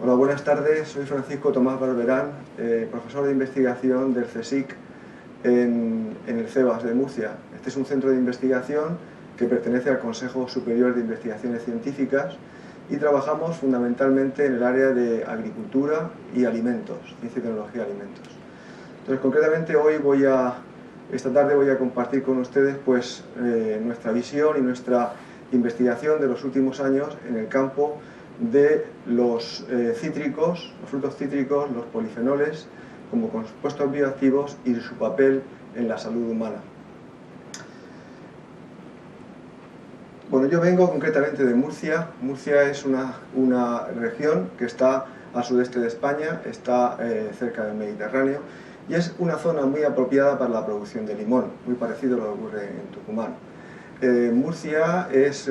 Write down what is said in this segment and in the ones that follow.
Hola, buenas tardes. Soy Francisco Tomás Barberán, profesor de investigación del CSIC en el CEBAS de Murcia. Este es un centro de investigación que pertenece al Consejo Superior de Investigaciones Científicas y trabajamos fundamentalmente en el área de agricultura y alimentos, ciencia y tecnología de alimentos. Entonces, concretamente esta tarde voy a compartir con ustedes nuestra visión y nuestra investigación de los últimos años en el campo de los cítricos, los frutos cítricos, los polifenoles como compuestos bioactivos y su papel en la salud humana. Bueno, yo vengo concretamente de Murcia. Murcia es una región que está al sudeste de España, está cerca del Mediterráneo y es una zona muy apropiada para la producción de limón, muy parecido a lo que ocurre en Tucumán. Murcia es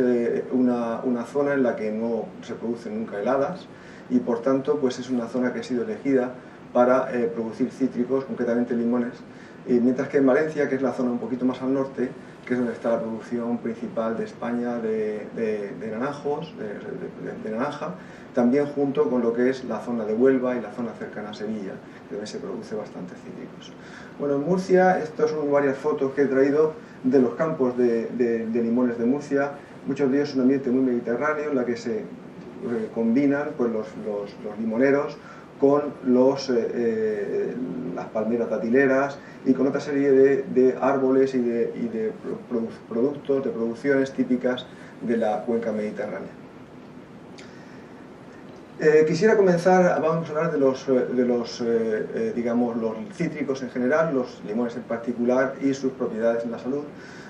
una zona en la que no se producen nunca heladas y por tanto es una zona que ha sido elegida para producir cítricos, concretamente limones, y mientras que en Valencia, que es la zona un poquito más al norte, que es donde está la producción principal de España de naranjos, de naranja, también junto con lo que es la zona de Huelva y la zona cercana a Sevilla, donde se produce bastantes cítricos. Bueno, en Murcia, estas son varias fotos que he traído de los campos de limones de Murcia. Muchos de ellos son un ambiente muy mediterráneo en la que se combinan los limoneros con las palmeras datileras y con otra serie de árboles y de productos, de producciones típicas de la cuenca mediterránea. Quisiera comenzar, vamos a hablar de los cítricos en general, los limones en particular y sus propiedades en la salud.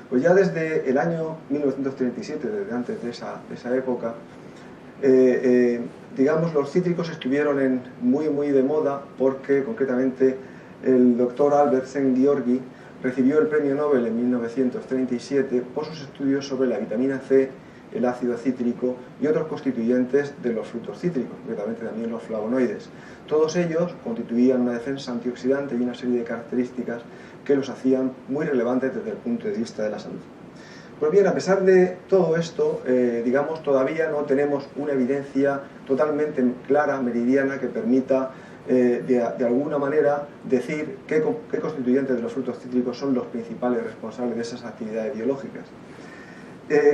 Pues ya desde el año 1937, desde antes de esa época, los cítricos estuvieron muy de moda porque concretamente el doctor Albert Szent-Györgyi recibió el premio Nobel en 1937 por sus estudios sobre la vitamina C, el ácido cítrico y otros constituyentes de los frutos cítricos, concretamente también los flavonoides. Todos ellos constituían una defensa antioxidante y una serie de características que los hacían muy relevantes desde el punto de vista de la salud. Pues bien, a pesar de todo esto, todavía no tenemos una evidencia totalmente clara, meridiana, que permita de alguna manera decir qué constituyentes de los frutos cítricos son los principales responsables de esas actividades biológicas.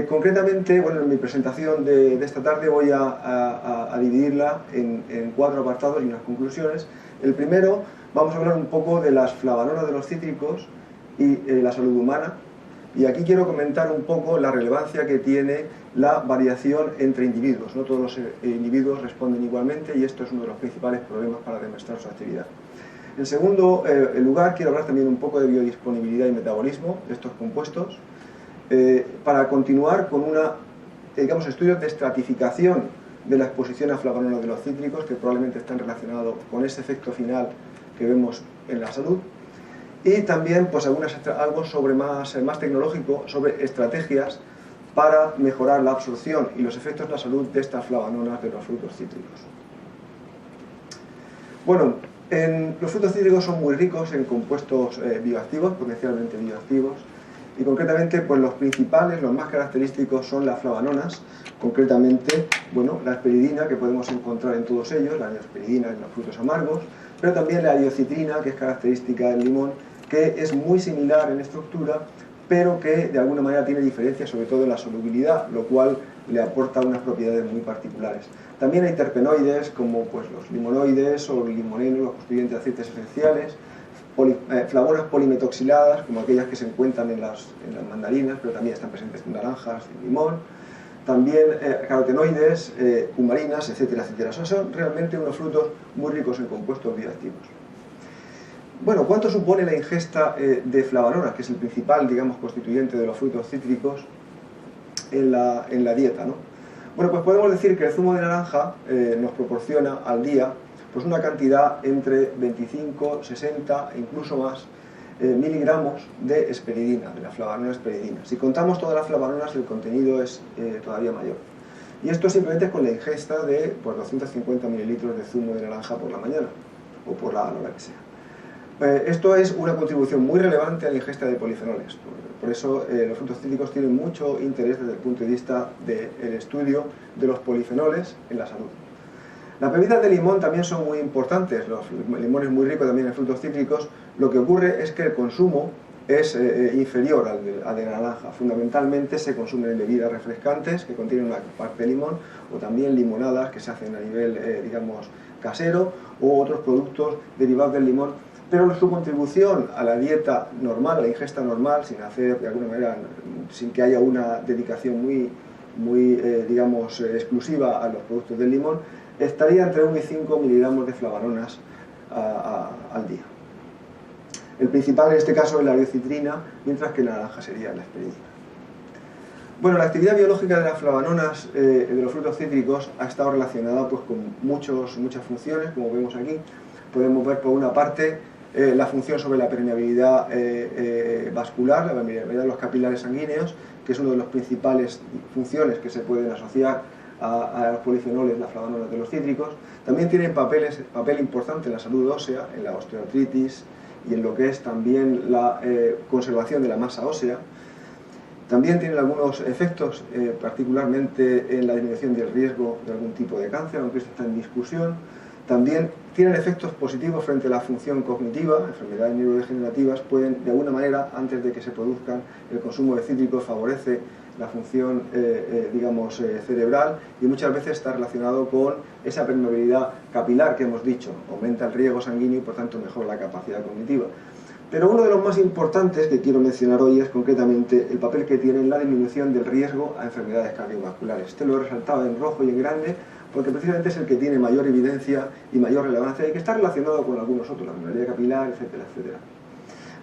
Concretamente, en mi presentación de esta tarde voy a dividirla en 4 apartados y unas conclusiones. El primero, vamos a hablar un poco de las flavanonas de los cítricos y la salud humana. Y aquí quiero comentar un poco la relevancia que tiene la variación entre individuos. No todos los individuos responden igualmente y esto es uno de los principales problemas para demostrar su actividad. En segundo lugar, quiero hablar también un poco de biodisponibilidad y metabolismo de estos compuestos, para continuar con estudios de estratificación de la exposición a flavonoides de los cítricos, que probablemente están relacionados con ese efecto final que vemos en la salud. Y también algo sobre más tecnológico, sobre estrategias para mejorar la absorción y los efectos en la salud de estas flavonoides de los frutos cítricos. Bueno, los frutos cítricos son muy ricos en compuestos bioactivos, potencialmente bioactivos, y concretamente los principales, los más característicos son las flavanonas, concretamente la esperidina, que podemos encontrar en todos ellos, la neosperidina en los frutos amargos, pero también la iocitrina, que es característica del limón, que es muy similar en estructura, pero que de alguna manera tiene diferencias, sobre todo en la solubilidad, lo cual le aporta unas propiedades muy particulares. También hay terpenoides, como los limonoides o limonenos, los constituyentes de aceites esenciales, flavonas polimetoxiladas, como aquellas que se encuentran en las mandarinas, pero también están presentes en naranjas y limón. También carotenoides, cumarinas, etcétera, etcétera. Son realmente unos frutos muy ricos en compuestos bioactivos. Bueno, ¿cuánto supone la ingesta de flavanonas, que es el principal, constituyente de los frutos cítricos en la dieta, ¿no? Bueno, pues podemos decir que el zumo de naranja nos proporciona al día una cantidad entre 25, 60 e incluso más miligramos de esperidina, de la flavanona esperidina. Si contamos todas las flavanonas, el contenido es todavía mayor. Y esto simplemente es con la ingesta de 250 mililitros de zumo de naranja por la mañana, o por la hora que sea. Esto es una contribución muy relevante a la ingesta de polifenoles. Por eso los frutos cítricos tienen mucho interés desde el punto de vista del estudio de los polifenoles en la salud. Las bebidas de limón también son muy importantes, el limón es muy rico también en frutos cítricos. Lo que ocurre es que el consumo es inferior al de naranja. Fundamentalmente se consumen en bebidas refrescantes que contienen una parte de limón, o también limonadas que se hacen a nivel, digamos, casero, o otros productos derivados del limón, pero su contribución a la dieta normal, a la ingesta normal, sin hacer, de alguna manera, sin que haya una dedicación muy digamos, exclusiva a los productos del limón, estaría entre 1 y 5 miligramos de flavononas al día. El principal en este caso es la biocitrina, mientras que la naranja sería la hesperidina. Bueno, la actividad biológica de las flavononas de los frutos cítricos ha estado relacionada pues, con muchas funciones, como vemos aquí. Podemos ver por una parte la función sobre la permeabilidad vascular, la permeabilidad de los capilares sanguíneos, que es una de las principales funciones que se pueden asociar a los polifenoles, las flavononas de los cítricos. También tienen papel importante en la salud ósea, en la osteoartritis y en lo que es también la conservación de la masa ósea. También tienen algunos efectos, particularmente en la disminución del riesgo de algún tipo de cáncer, aunque esto está en discusión. También tienen efectos positivos frente a la función cognitiva. Enfermedades neurodegenerativas pueden, de alguna manera, antes de que se produzcan, el consumo de cítricos favorece la función, digamos, cerebral, y muchas veces está relacionado con esa permeabilidad capilar que hemos dicho. Aumenta el riego sanguíneo y, por tanto, mejora la capacidad cognitiva. Pero uno de los más importantes que quiero mencionar hoy es concretamente el papel que tiene en la disminución del riesgo a enfermedades cardiovasculares. Este lo he resaltado en rojo y en grande porque precisamente es el que tiene mayor evidencia y mayor relevancia y que está relacionado con algunos otros, la minería capilar, etcétera, etcétera.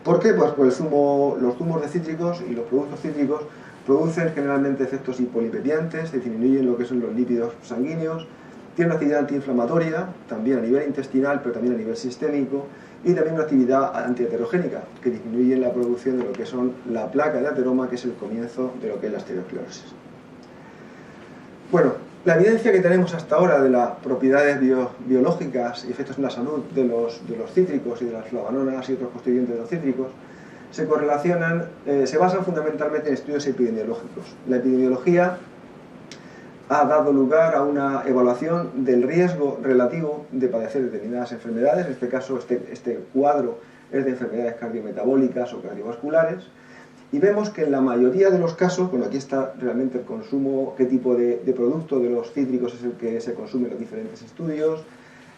¿Por qué? Pues los zumos de cítricos y los productos cítricos producen generalmente efectos hipolipemiantes, disminuyen lo que son los lípidos sanguíneos, tienen una actividad antiinflamatoria, también a nivel intestinal, pero también a nivel sistémico, y también una actividad antiaterogénica, que disminuye la producción de lo que son la placa de ateroma, que es el comienzo de lo que es la estereosclerosis. Bueno, la evidencia que tenemos hasta ahora de las propiedades biológicas y efectos en la salud de los cítricos y de las flavononas y otros constituyentes de los cítricos se basan fundamentalmente en estudios epidemiológicos. La epidemiología ha dado lugar a una evaluación del riesgo relativo de padecer determinadas enfermedades. En este caso, este cuadro es de enfermedades cardiometabólicas o cardiovasculares, y vemos que en la mayoría de los casos, bueno, aquí está realmente el consumo, qué tipo de producto de los cítricos es el que se consume en los diferentes estudios,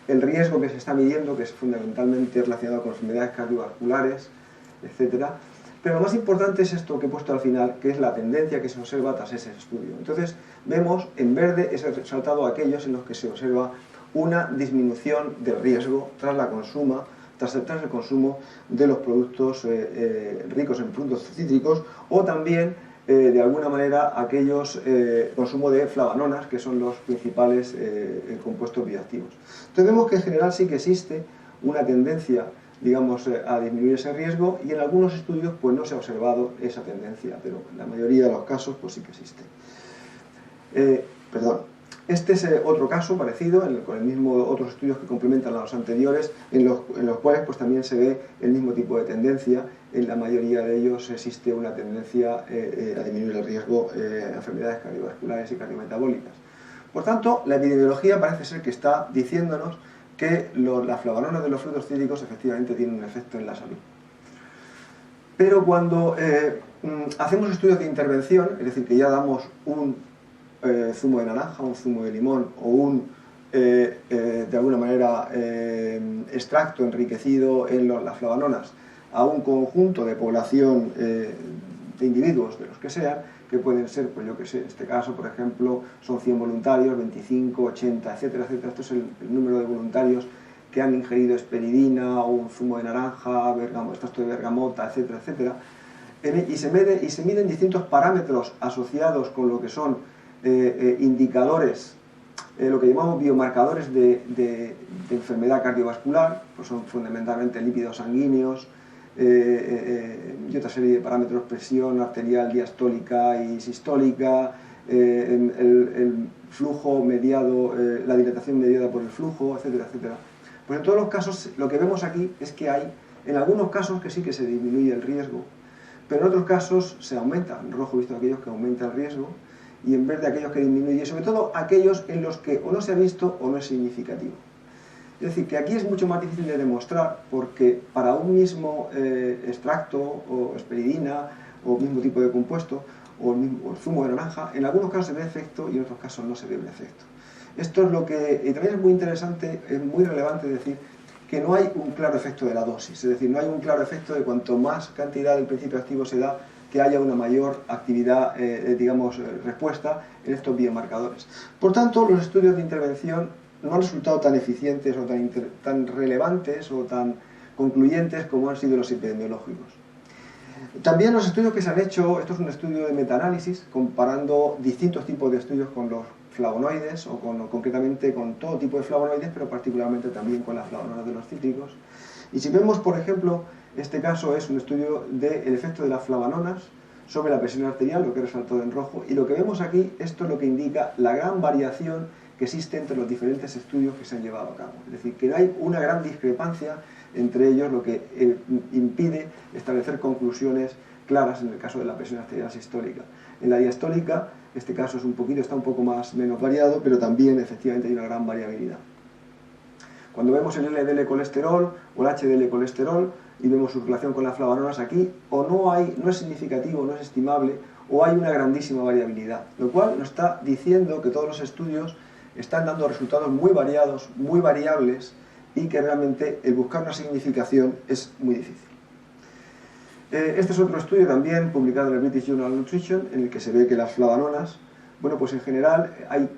el riesgo que se está midiendo, que es fundamentalmente relacionado con enfermedades cardiovasculares, etc. Pero lo más importante es esto que he puesto al final, que es la tendencia que se observa tras ese estudio. Entonces, vemos en verde es resaltado aquellos en los que se observa una disminución del riesgo tras el consumo de los productos ricos en frutos cítricos, o también, de alguna manera, aquellos consumo de flavononas, que son los principales compuestos bioactivos. Entonces, vemos que en general sí que existe una tendencia, digamos, a disminuir ese riesgo, y en algunos estudios pues no se ha observado esa tendencia, pero en la mayoría de los casos pues sí que existe. Este es otro caso parecido, con el mismo otros estudios que complementan a los anteriores, en los cuales pues también se ve el mismo tipo de tendencia. En la mayoría de ellos existe una tendencia a disminuir el riesgo a enfermedades cardiovasculares y cardiometabólicas. Por tanto, la epidemiología parece ser que está diciéndonos que las flavononas de los frutos cítricos efectivamente tienen un efecto en la salud. Pero cuando hacemos estudios de intervención, es decir, que ya damos un zumo de naranja, un zumo de limón o de alguna manera, extracto enriquecido en las flavononas a un conjunto de población de individuos, de los que sean, que pueden ser, pues yo que sé, en este caso, por ejemplo, son 100 voluntarios, 25, 80, etcétera, etcétera. Esto es el número de voluntarios que han ingerido hesperidina o un zumo de naranja, extracto de bergamota, etcétera, etcétera. Y se miden distintos parámetros asociados con lo que son indicadores, lo que llamamos biomarcadores de enfermedad cardiovascular, pues son fundamentalmente lípidos sanguíneos, y otra serie de parámetros, presión arterial, diastólica y sistólica, el flujo mediado, la dilatación mediada por el flujo, etcétera, etcétera. Pues en todos los casos lo que vemos aquí es que hay, en algunos casos que sí que se disminuye el riesgo, pero en otros casos se aumenta. En rojo he visto aquellos que aumenta el riesgo, y en vez de aquellos que disminuye, sobre todo aquellos en los que o no se ha visto o no es significativo. Es decir, que aquí es mucho más difícil de demostrar porque para un mismo extracto o esperidina o mismo tipo de compuesto o el zumo de naranja, en algunos casos se ve efecto y en otros casos no se ve un efecto. Esto es lo que, y también es muy interesante, es muy relevante decir que no hay un claro efecto de la dosis, es decir, no hay un claro efecto de cuanto más cantidad del principio activo se da, que haya una mayor actividad, respuesta en estos biomarcadores. Por tanto, los estudios de intervención no han resultado tan eficientes o tan relevantes o tan concluyentes como han sido los epidemiológicos. También los estudios que se han hecho, esto es un estudio de metaanálisis, comparando distintos tipos de estudios con los flavonoides, o concretamente con todo tipo de flavonoides, pero particularmente también con las flavonoides de los cítricos. Y si vemos, por ejemplo, este caso es un estudio del efecto de las flavononas sobre la presión arterial, lo que he resaltado en rojo, y lo que vemos aquí, esto es lo que indica la gran variación que existe entre los diferentes estudios que se han llevado a cabo. Es decir, que hay una gran discrepancia entre ellos, lo que impide establecer conclusiones claras en el caso de la presión arterial sistólica. En la diastólica, este caso está un poco menos variado, pero también efectivamente hay una gran variabilidad. Cuando vemos el LDL colesterol o el HDL colesterol y vemos su relación con las flavononas aquí, o no es significativo, no es estimable, o hay una grandísima variabilidad, lo cual nos está diciendo que todos los estudios están dando resultados muy variados, muy variables, y que realmente el buscar una significación es muy difícil. Este es otro estudio también publicado en el British Journal of Nutrition, en el que se ve que las flavononas, bueno, pues en general hay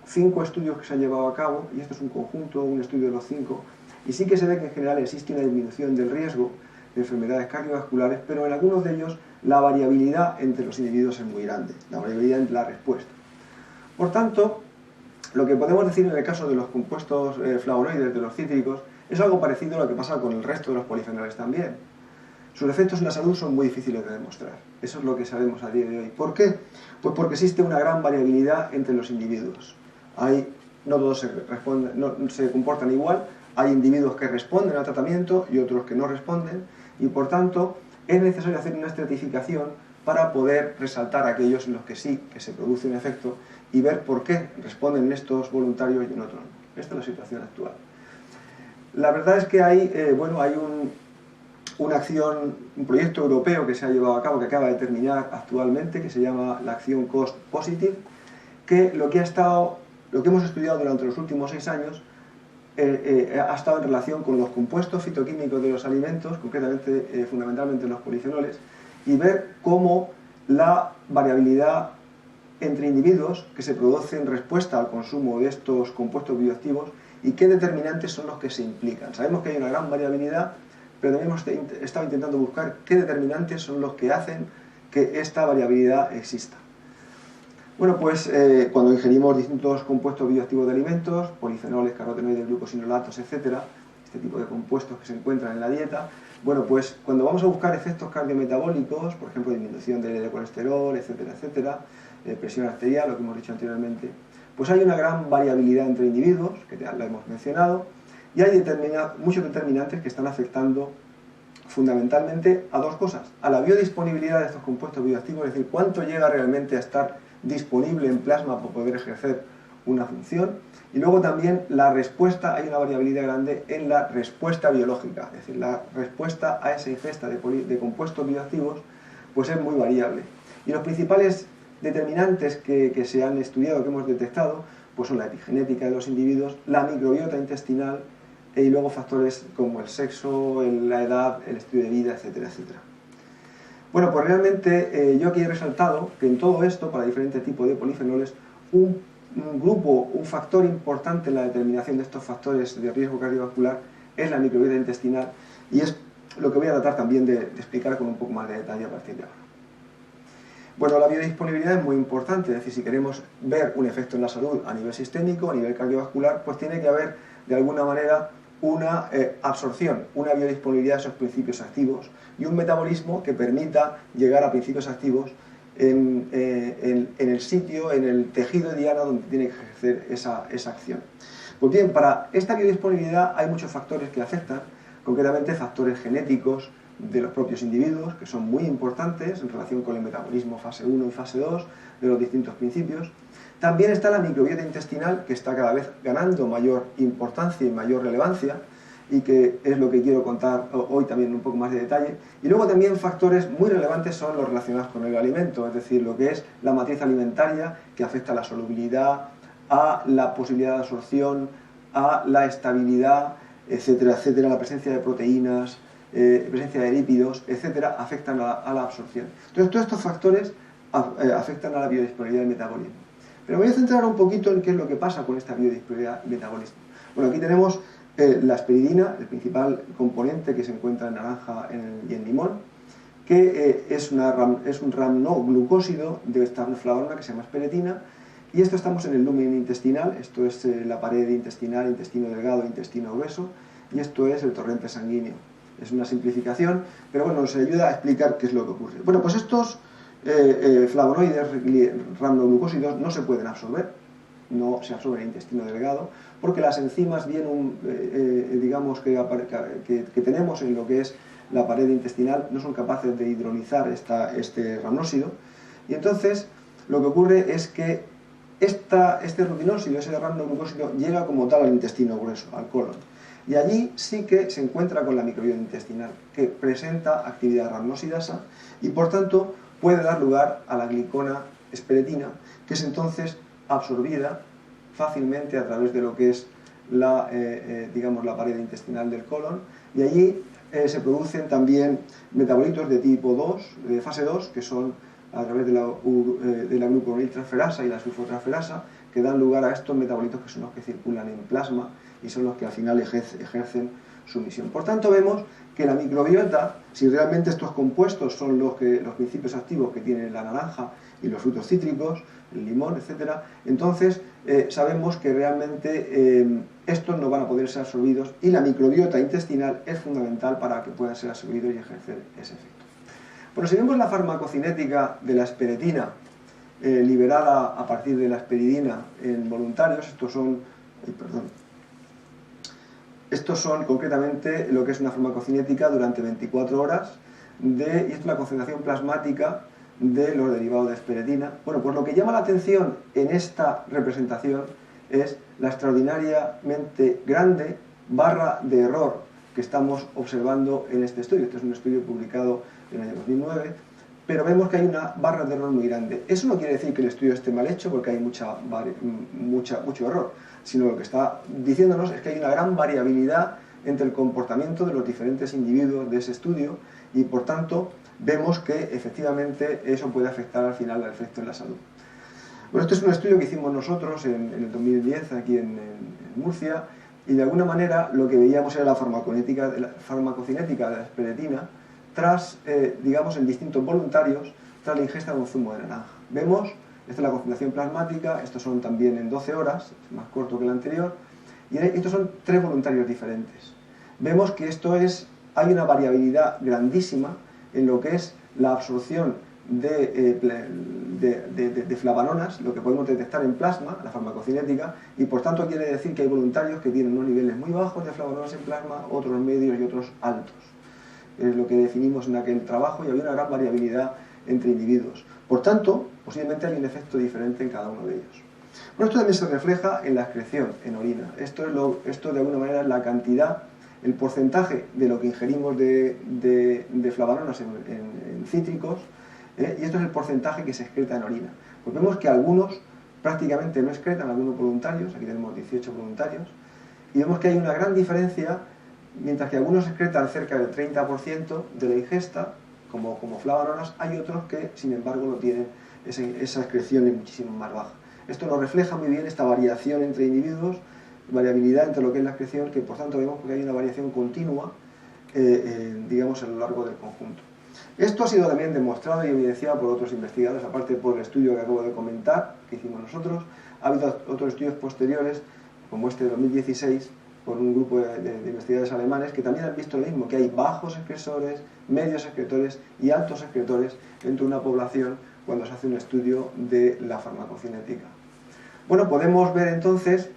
5 estudios que se han llevado a cabo, y esto es un conjunto, un estudio de los 5, y sí que se ve que en general existe una disminución del riesgo de enfermedades cardiovasculares, pero en algunos de ellos la variabilidad entre los individuos es muy grande, la variabilidad entre la respuesta. Por tanto, lo que podemos decir en el caso de los compuestos flavonoides de los cítricos es algo parecido a lo que pasa con el resto de los polifenoles también. Sus efectos en la salud son muy difíciles de demostrar. Eso es lo que sabemos a día de hoy. ¿Por qué? Pues porque existe una gran variabilidad entre los individuos. No todos se comportan igual. Hay individuos que responden al tratamiento y otros que no responden. Y por tanto, es necesario hacer una estratificación para poder resaltar aquellos en los que sí que se produce un efecto y ver por qué responden estos voluntarios y en otros no. Esta es la situación actual. La verdad es que hay una acción, un proyecto europeo que se ha llevado a cabo, que acaba de terminar actualmente, que se llama la acción Cost Positive, que lo que hemos estudiado durante los últimos 6 años ha estado en relación con los compuestos fitoquímicos de los alimentos, concretamente, fundamentalmente los polifenoles, y ver cómo la variabilidad entre individuos que se produce en respuesta al consumo de estos compuestos bioactivos y qué determinantes son los que se implican. Sabemos que hay una gran variabilidad, pero también hemos estado intentando buscar qué determinantes son los que hacen que esta variabilidad exista. Bueno, pues cuando ingerimos distintos compuestos bioactivos de alimentos, polifenoles, carotenoides, glucosinolatos, etcétera, este tipo de compuestos que se encuentran en la dieta, bueno, pues cuando vamos a buscar efectos cardiometabólicos, por ejemplo, disminución del colesterol, etcétera, etcétera, presión arterial, lo que hemos dicho anteriormente, pues hay una gran variabilidad entre individuos, que ya lo hemos mencionado, y hay muchos determinantes que están afectando fundamentalmente a 2 cosas: a la biodisponibilidad de estos compuestos bioactivos, es decir, cuánto llega realmente a estar disponible en plasma para poder ejercer una función, y luego también la respuesta. Hay una variabilidad grande en la respuesta biológica, es decir, la respuesta a esa ingesta de compuestos bioactivos pues es muy variable. Y los principales determinantes que se han estudiado, que hemos detectado, pues son la epigenética de los individuos, la microbiota intestinal y luego factores como el sexo, la edad, el estilo de vida, etcétera, etcétera. Bueno, pues realmente yo aquí he resaltado que en todo esto, para diferentes tipos de polifenoles, un factor importante en la determinación de estos factores de riesgo cardiovascular es la microbiota intestinal, y es lo que voy a tratar también de explicar con un poco más de detalle a partir de ahora. Bueno, la biodisponibilidad es muy importante, es decir, si queremos ver un efecto en la salud a nivel sistémico, a nivel cardiovascular, pues tiene que haber de alguna manera una absorción, una biodisponibilidad de esos principios activos y un metabolismo que permita llegar a principios activos en el sitio, en el tejido diana donde tiene que ejercer esa acción. Pues bien, para esta biodisponibilidad hay muchos factores que afectan, concretamente factores genéticos, de los propios individuos, que son muy importantes en relación con el metabolismo fase 1 y fase 2 de los distintos principios. También está la microbiota intestinal, que está cada vez ganando mayor importancia y mayor relevancia, y que es lo que quiero contar hoy también un poco más de detalle. Y luego también factores muy relevantes son los relacionados con el alimento, es decir, lo que es la matriz alimentaria, que afecta a la solubilidad, a la posibilidad de absorción, a la estabilidad, etcétera, etcétera, la presencia de proteínas, presencia de lípidos, etcétera, afectan a la absorción. Entonces, todos estos factores afectan a la biodisponibilidad del metabolismo. Pero me voy a centrar un poquito en qué es lo que pasa con esta biodisponibilidad y metabolismo. Bueno, aquí tenemos la asperidina, el principal componente que se encuentra en naranja y en limón, que es un ramnoglucósido de esta flavonona que se llama asperetina, y esto estamos en el lumen intestinal, esto es la pared intestinal, intestino delgado, intestino grueso, y esto es el torrente sanguíneo. Es una simplificación, pero bueno, nos ayuda a explicar qué es lo que ocurre. Bueno, pues estos flavonoides ramnoglucósidos no se pueden absorber, no se absorben en el intestino delgado, porque las enzimas digamos que tenemos en lo que es la pared intestinal no son capaces de hidrolizar este ramnósido, y entonces lo que ocurre es que este rutinósido, ese ramnoglucósido, llega como tal al intestino grueso, al colon, y allí sí que se encuentra con la microbiota intestinal, que presenta actividad ramnosidasa y por tanto puede dar lugar a la glicona esperetina, que es entonces absorbida fácilmente a través de lo que es digamos, la pared intestinal del colon, y allí se producen también metabolitos de tipo 2, de fase 2, que son a través de la glucoroniltransferasa y la sulfotransferasa, que dan lugar a estos metabolitos que son los que circulan en plasma y son los que al final ejercen su misión. Por tanto, vemos que la microbiota, si realmente estos compuestos son los principios activos que tienen la naranja y los frutos cítricos, el limón, etc., entonces sabemos que realmente estos no van a poder ser absorbidos, y la microbiota intestinal es fundamental para que puedan ser absorbidos y ejercer ese efecto. Bueno, si vemos la farmacocinética de la asperetina liberada a partir de la asperidina en voluntarios, estos son concretamente lo que es una farmacocinética durante 24 horas, y esto es la concentración plasmática de los derivados de asperetina. Bueno, pues lo que llama la atención en esta representación es la extraordinariamente grande barra de error que estamos observando en este estudio. Este es un estudio publicado en el año 2009, pero vemos que hay una barra de error muy grande. Eso no quiere decir que el estudio esté mal hecho, porque hay mucho error, sino lo que está diciéndonos es que hay una gran variabilidad entre el comportamiento de los diferentes individuos de ese estudio, y por tanto vemos que efectivamente eso puede afectar al final al efecto en la salud. Bueno, este es un estudio que hicimos nosotros en el 2010 aquí en Murcia, y de alguna manera lo que veíamos era la farmacocinética de la asperetina tras, digamos, en distintos voluntarios, tras la ingesta de un zumo de naranja. Vemos, esta es la concentración plasmática, estos son también en 12 horas, es más corto que el anterior, y estos son 3 voluntarios diferentes. Vemos que hay una variabilidad grandísima en lo que es la absorción de flavanonas, lo que podemos detectar en plasma, la farmacocinética, y por tanto quiere decir que hay voluntarios que tienen unos niveles muy bajos de flavanonas en plasma, otros medios y otros altos. Es lo que definimos en aquel trabajo, y había una gran variabilidad entre individuos. Por tanto, posiblemente hay un efecto diferente en cada uno de ellos. Bueno, esto también se refleja en la excreción, en orina. Esto de alguna manera es la cantidad, el porcentaje de lo que ingerimos de flavanonas en cítricos, y esto es el porcentaje que se excreta en orina. Pues vemos que algunos prácticamente no excretan, algunos voluntarios, aquí tenemos 18 voluntarios, y vemos que hay una gran diferencia, mientras que algunos excretan cerca del 30% de la ingesta, como flavanonas, hay otros que, sin embargo, no tienen esa excreción muchísimo más baja. Esto nos refleja muy bien esta variación entre individuos, variabilidad entre lo que es la excreción, que por tanto vemos que hay una variación continua, digamos, a lo largo del conjunto. Esto ha sido también demostrado y evidenciado por otros investigadores, aparte por el estudio que acabo de comentar, que hicimos nosotros. Ha habido otros estudios posteriores, como este de 2016, por un grupo de investigadores alemanes, que también han visto lo mismo, que hay bajos excresores, medios excretores y altos excretores dentro de una población cuando se hace un estudio de la farmacocinética. Bueno, podemos ver entonces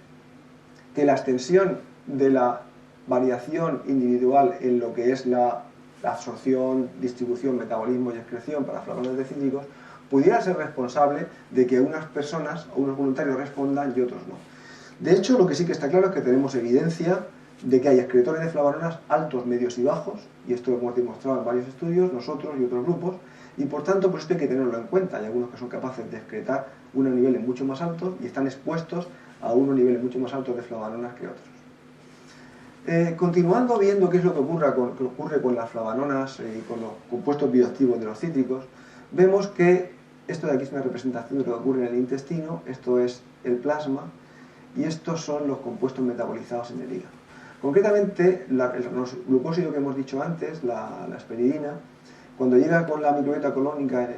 que la extensión de la variación individual en lo que es la la absorción, distribución, metabolismo y excreción para flavonoides de cítricos, pudiera ser responsable de que unas personas o unos voluntarios respondan y otros no. De hecho, lo que sí que está claro es que tenemos evidencia de que hay excretores de flavononas altos, medios y bajos, y esto lo hemos demostrado en varios estudios, nosotros y otros grupos, y por tanto, pues esto hay que tenerlo en cuenta. Hay algunos que son capaces de excretar unos niveles mucho más altos y están expuestos a unos niveles mucho más altos de flavononas que otros. Continuando viendo qué es lo que ocurre con las flavanonas y con los compuestos bioactivos de los cítricos, vemos que esto de aquí es una representación de lo que ocurre en el intestino, esto es el plasma, y estos son los compuestos metabolizados en el hígado. Concretamente, el glucósido que hemos dicho antes, la asperidina, cuando llega con la microbiota colónica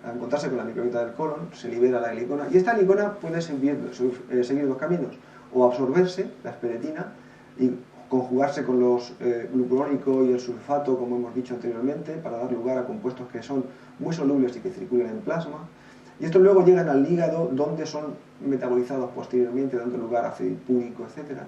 a encontrarse con la microbiota del colon, se libera la glicona, y esta glicona puede seguir dos caminos, o absorberse, la asperetina, y conjugarse con los glucurónico y el sulfato, como hemos dicho anteriormente, para dar lugar a compuestos que son muy solubles y que circulan en plasma, y estos luego llegan al hígado, donde son metabolizados posteriormente, dando lugar a ácido púrico, etc.,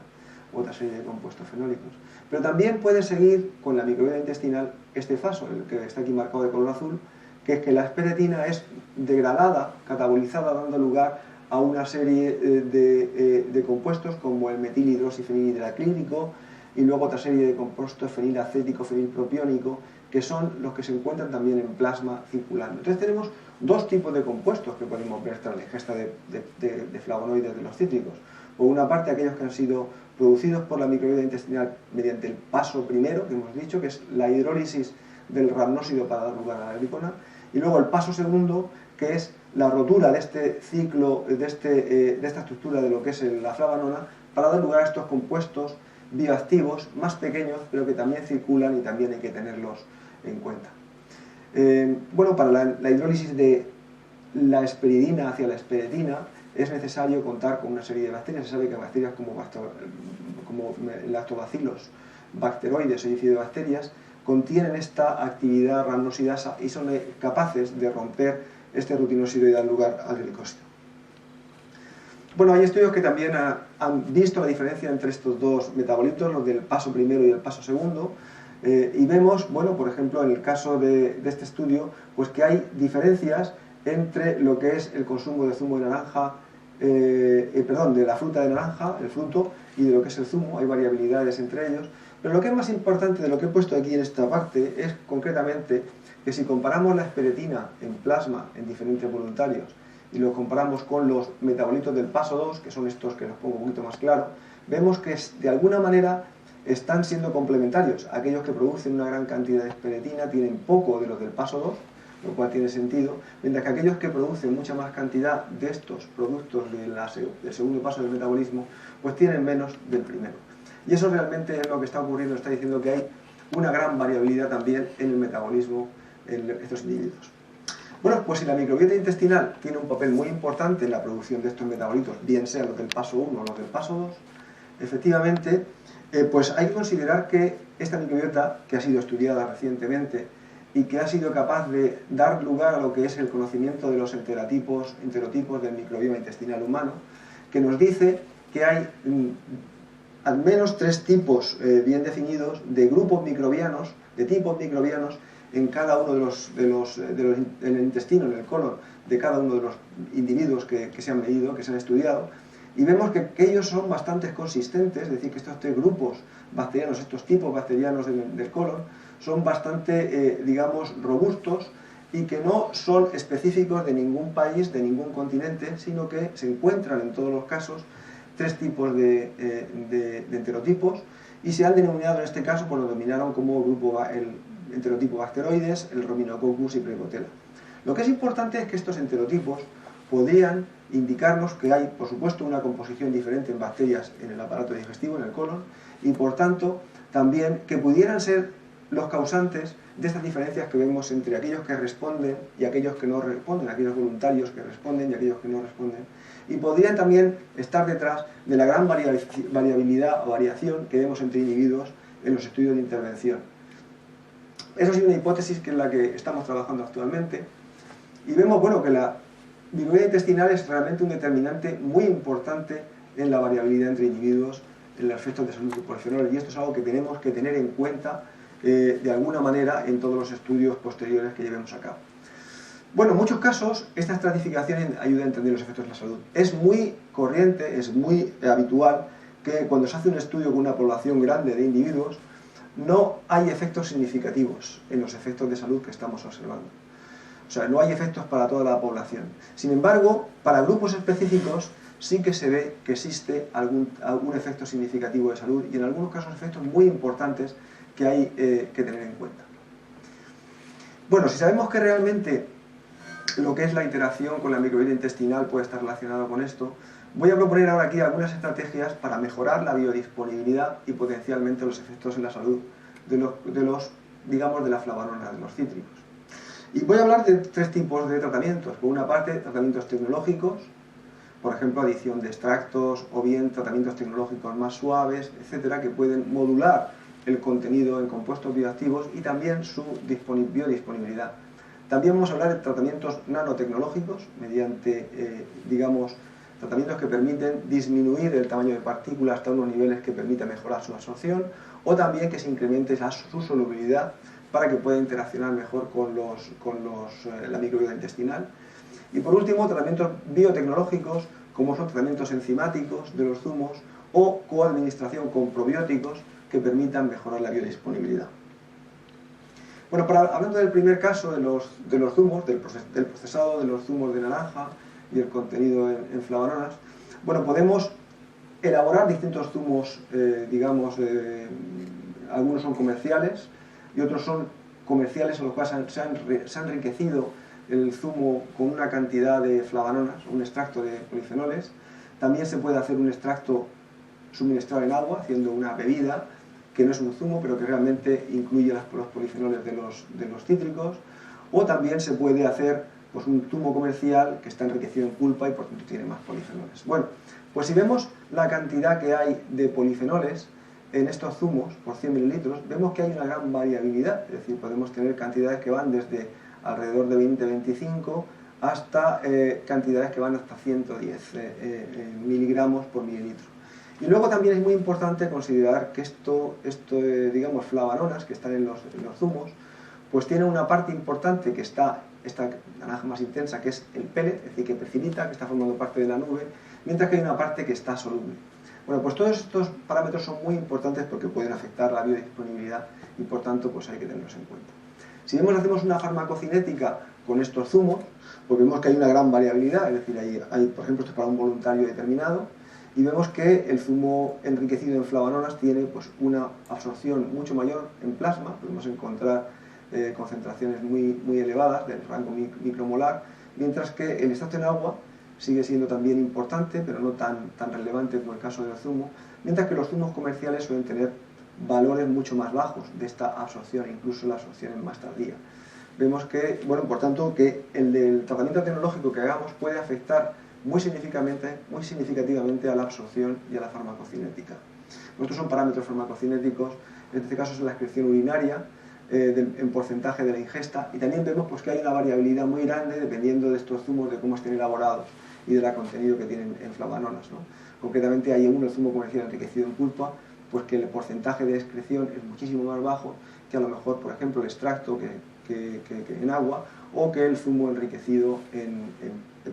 otra serie de compuestos fenólicos. Pero también puede seguir con la microbiota intestinal este paso, el que está aquí marcado de color azul, que es que la asperetina es degradada, catabolizada, dando lugar a una serie de compuestos como el metilhidroxifenilhidraclínico y luego otra serie de compuestos fenilacético, fenilpropiónico, que son los que se encuentran también en plasma circulando. Entonces tenemos dos tipos de compuestos que podemos ver tras la ingesta de flavonoides de los cítricos. Por una parte, aquellos que han sido producidos por la microbiota intestinal mediante el paso primero, que hemos dicho, que es la hidrólisis del ramnósido para dar lugar a la glicona, y luego el paso segundo, que es la rotura de este ciclo, de esta estructura de lo que es la flavanona, para dar lugar a estos compuestos bioactivos más pequeños, pero que también circulan y también hay que tenerlos en cuenta. Bueno, para la hidrólisis de la esperidina hacia la esperetina es necesario contar con una serie de bacterias. Se sabe que bacterias como lactobacilos, bacteroides o bifidobacterias contienen esta actividad ramnosidasa y son capaces de romper este rutinósido y dar lugar al glicósido. Bueno, hay estudios que también han visto la diferencia entre estos dos metabolitos, los del paso primero y el paso segundo, y vemos, bueno, por ejemplo, en el caso de este estudio, pues que hay diferencias entre lo que es el consumo de zumo de naranja, de la fruta de naranja, el fruto, y de lo que es el zumo. Hay variabilidades entre ellos, pero lo que es más importante de lo que he puesto aquí en esta parte es concretamente que si comparamos la esperetina en plasma en diferentes voluntarios y lo comparamos con los metabolitos del paso 2, que son estos que los pongo un poquito más claro, vemos que de alguna manera están siendo complementarios. Aquellos que producen una gran cantidad de esperetina tienen poco de los del paso 2, lo cual tiene sentido, mientras que aquellos que producen mucha más cantidad de estos productos del segundo paso del metabolismo, pues tienen menos del primero. Y eso realmente es lo que está ocurriendo, está diciendo que hay una gran variabilidad también en el metabolismo en estos individuos. Bueno, pues si la microbiota intestinal tiene un papel muy importante en la producción de estos metabolitos, bien sean los del paso 1 o los del paso 2, efectivamente, pues hay que considerar que esta microbiota, que ha sido estudiada recientemente y que ha sido capaz de dar lugar a lo que es el conocimiento de los enterotipos del microbioma intestinal humano, que nos dice que hay al menos 3 tipos bien definidos de grupos microbianos, de tipos microbianos en cada uno en el intestino, en el colon, de cada uno de los individuos que se han medido, que se han estudiado, y vemos que ellos son bastante consistentes, es decir, que estos 3 grupos bacterianos, estos tipos bacterianos del colon, son bastante, digamos, robustos y que no son específicos de ningún país, de ningún continente, sino que se encuentran en todos los casos 3 tipos de enterotipos y se han denominado en este caso, pues lo denominaron como grupo el enterotipo Bacteroides, el Rhominococcus y Precotella. Lo que es importante es que estos enterotipos podrían indicarnos que hay, por supuesto, una composición diferente en bacterias en el aparato digestivo, en el colon, y por tanto también que pudieran ser los causantes de estas diferencias que vemos entre aquellos que responden y aquellos que no responden, aquellos voluntarios que responden y aquellos que no responden, y podrían también estar detrás de la gran variabilidad o variación que vemos entre individuos en los estudios de intervención. Eso es una hipótesis que es la que estamos trabajando actualmente, y vemos, bueno, que la microbiota intestinal es realmente un determinante muy importante en la variabilidad entre individuos en los efectos de salud por fenoles, y esto es algo que tenemos que tener en cuenta de alguna manera en todos los estudios posteriores que llevemos a cabo. Bueno, en muchos casos esta estratificación ayuda a entender los efectos de la salud. Es muy corriente, es muy habitual que cuando se hace un estudio con una población grande de individuos no hay efectos significativos en los efectos de salud que estamos observando. O sea, no hay efectos para toda la población. Sin embargo, para grupos específicos sí que se ve que existe algún efecto significativo de salud y en algunos casos efectos muy importantes que hay que tener en cuenta. Bueno, si sabemos que realmente lo que es la interacción con la microbiota intestinal puede estar relacionado con esto, voy a proponer ahora aquí algunas estrategias para mejorar la biodisponibilidad y potencialmente los efectos en la salud digamos, de la flavanona, de los cítricos. Y voy a hablar de tres tipos de tratamientos. Por una parte, tratamientos tecnológicos, por ejemplo, adición de extractos o bien tratamientos tecnológicos más suaves, etcétera, que pueden modular el contenido en compuestos bioactivos y también su biodisponibilidad. También vamos a hablar de tratamientos nanotecnológicos mediante, digamos, tratamientos que permiten disminuir el tamaño de partículas hasta unos niveles que permiten mejorar su absorción o también que se incremente su solubilidad para que pueda interaccionar mejor con la microbiota intestinal. Y por último, tratamientos biotecnológicos como son tratamientos enzimáticos de los zumos o coadministración con probióticos que permitan mejorar la biodisponibilidad. Bueno, hablando del primer caso de los zumos, del procesado de los zumos de naranja y el contenido en flavononas, bueno, podemos elaborar distintos zumos, digamos, algunos son comerciales y otros son comerciales en los cuales se ha enriquecido el zumo con una cantidad de flavononas, un extracto de polifenoles. También se puede hacer un extracto suministrado en agua, haciendo una bebida que no es un zumo, pero que realmente incluye los polifenoles de los cítricos. O también se puede hacer pues, un zumo comercial que está enriquecido en pulpa y por tanto tiene más polifenoles. Bueno, pues si vemos la cantidad que hay de polifenoles en estos zumos por 100 mililitros, vemos que hay una gran variabilidad, es decir, podemos tener cantidades que van desde alrededor de 20-25 hasta cantidades que van hasta 110 miligramos por mililitro. Y luego también es muy importante considerar que digamos, flavononas que están en los zumos, pues tienen una parte importante que está esta naranja más intensa, que es el pellet, es decir, que precipita, que está formando parte de la nube, mientras que hay una parte que está soluble. Bueno, pues todos estos parámetros son muy importantes porque pueden afectar la biodisponibilidad y por tanto pues hay que tenerlos en cuenta. Si hacemos una farmacocinética con estos zumos, pues vemos que hay una gran variabilidad, es decir, hay por ejemplo, esto es para un voluntario determinado, y vemos que el zumo enriquecido en flavononas tiene pues, una absorción mucho mayor en plasma, podemos encontrar concentraciones muy elevadas del rango micromolar, mientras que el extracto en agua sigue siendo también importante, pero no tan relevante como el caso del zumo, mientras que los zumos comerciales suelen tener valores mucho más bajos de esta absorción, incluso la absorción es más tardía. Vemos que, bueno, por tanto, que el del tratamiento tecnológico que hagamos puede afectar muy significativamente a la absorción y a la farmacocinética. Estos son parámetros farmacocinéticos, en este caso es la excreción urinaria, en porcentaje de la ingesta, y también vemos pues, que hay una variabilidad muy grande dependiendo de estos zumos, de cómo estén elaborados y del contenido que tienen en flavononas, ¿no? Concretamente hay el zumo comercial enriquecido en pulpa, pues que el porcentaje de excreción es muchísimo más bajo que a lo mejor, por ejemplo, el extracto que en agua o que el zumo enriquecido en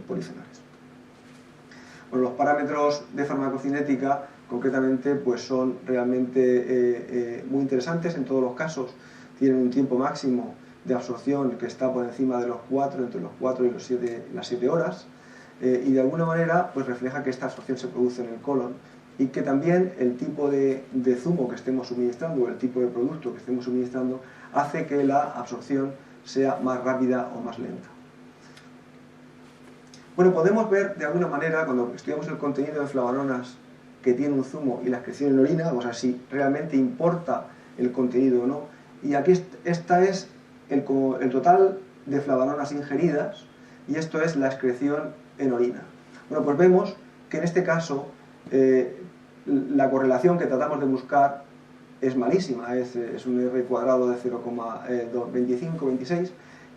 polifenoles. Bueno, los parámetros de farmacocinética concretamente pues son realmente muy interesantes en todos los casos. Tienen un tiempo máximo de absorción que está por encima de los 4, entre los 4 y las 7 horas, y de alguna manera pues refleja que esta absorción se produce en el colon y que también el tipo de zumo que estemos suministrando o el tipo de producto que estemos suministrando hace que la absorción sea más rápida o más lenta. Bueno, podemos ver de alguna manera, cuando estudiamos el contenido de flavononas que tiene un zumo y la excreción en orina, vamos a ver si realmente importa el contenido o no. Y aquí esta es el total de flavononas ingeridas y esto es la excreción en orina. Bueno, pues vemos que en este caso la correlación que tratamos de buscar es malísima, es un R cuadrado de 0,25-26,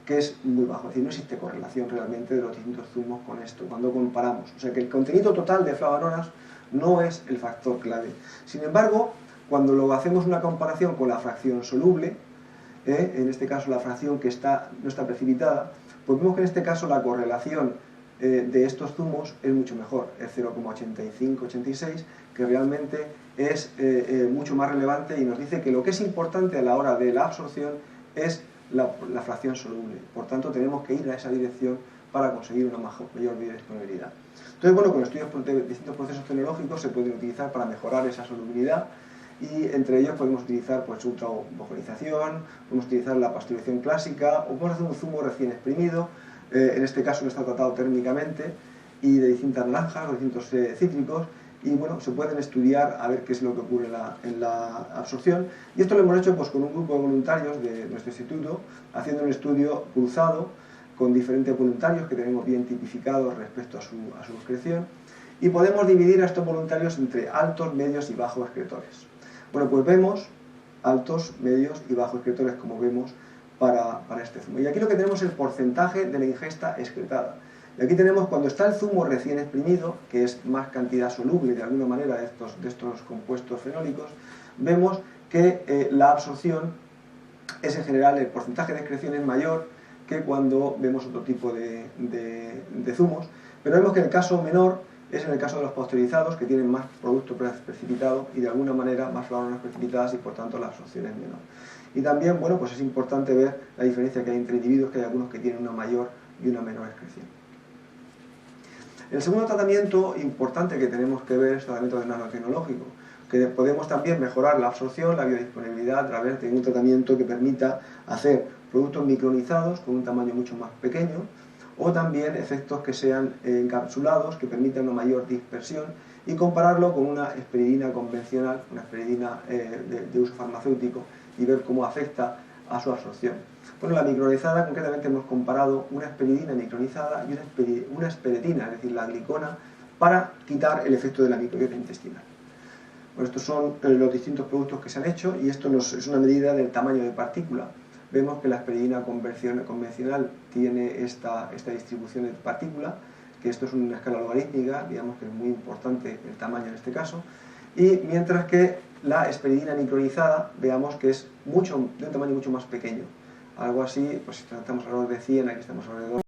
que es muy bajo, es decir, no existe correlación realmente de los distintos zumos con esto, cuando comparamos. O sea que el contenido total de flavononas no es el factor clave. Sin embargo, cuando lo hacemos una comparación con la fracción soluble, en este caso la fracción que no está precipitada, pues vemos que en este caso la correlación de estos zumos es mucho mejor, es 0,85-86, que realmente es mucho más relevante y nos dice que lo que es importante a la hora de la absorción es la fracción soluble. Por tanto, tenemos que ir a esa dirección para conseguir una mayor biodisponibilidad. Entonces, bueno, con estudios de distintos procesos tecnológicos se pueden utilizar para mejorar esa solubilidad, y entre ellos podemos utilizar pues ultrahomogenización, podemos utilizar la pasteurización clásica, o podemos hacer un zumo recién exprimido, en este caso no está tratado térmicamente, y de distintas naranjas o distintos cítricos, y bueno, se pueden estudiar a ver qué es lo que ocurre en la absorción. Y esto lo hemos hecho pues con un grupo de voluntarios de nuestro instituto, haciendo un estudio cruzado con diferentes voluntarios que tenemos bien tipificados respecto a su excreción, y podemos dividir a estos voluntarios entre altos, medios y bajos excretores. Bueno, pues vemos altos, medios y bajos excretores, como vemos para este zumo. Y aquí lo que tenemos es el porcentaje de la ingesta excretada. Y aquí tenemos cuando está el zumo recién exprimido, que es más cantidad soluble de alguna manera de estos compuestos fenólicos, vemos que la absorción es en general, el porcentaje de excreción es mayor que cuando vemos otro tipo de zumos, pero vemos que el caso menor es en el caso de los pasteurizados, que tienen más producto precipitado y de alguna manera más flavonoides precipitadas, y por tanto la absorción es menor. Y también, bueno, pues es importante ver la diferencia que hay entre individuos, que hay algunos que tienen una mayor y una menor excreción. El segundo tratamiento importante que tenemos que ver es el tratamiento nanotecnológico, que podemos también mejorar la absorción, la biodisponibilidad a través de un tratamiento que permita hacer productos micronizados con un tamaño mucho más pequeño, o también efectos que sean encapsulados, que permitan una mayor dispersión, y compararlo con una esperidina convencional, una esperidina de uso farmacéutico, y ver cómo afecta a su absorción. Bueno, la micronizada, concretamente hemos comparado una esperidina micronizada y una esperetina, es decir, la glicona, para quitar el efecto de la microbiota intestinal. Bueno, estos son los distintos productos que se han hecho, y esto es una medida del tamaño de partícula. Vemos que la esperidina convencional tiene esta distribución de partícula, que esto es una escala logarítmica, digamos que es muy importante el tamaño en este caso, y mientras que la esperidina micronizada, veamos que es de un tamaño mucho más pequeño. Algo así, pues si tratamos alrededor de 100, aquí estamos alrededor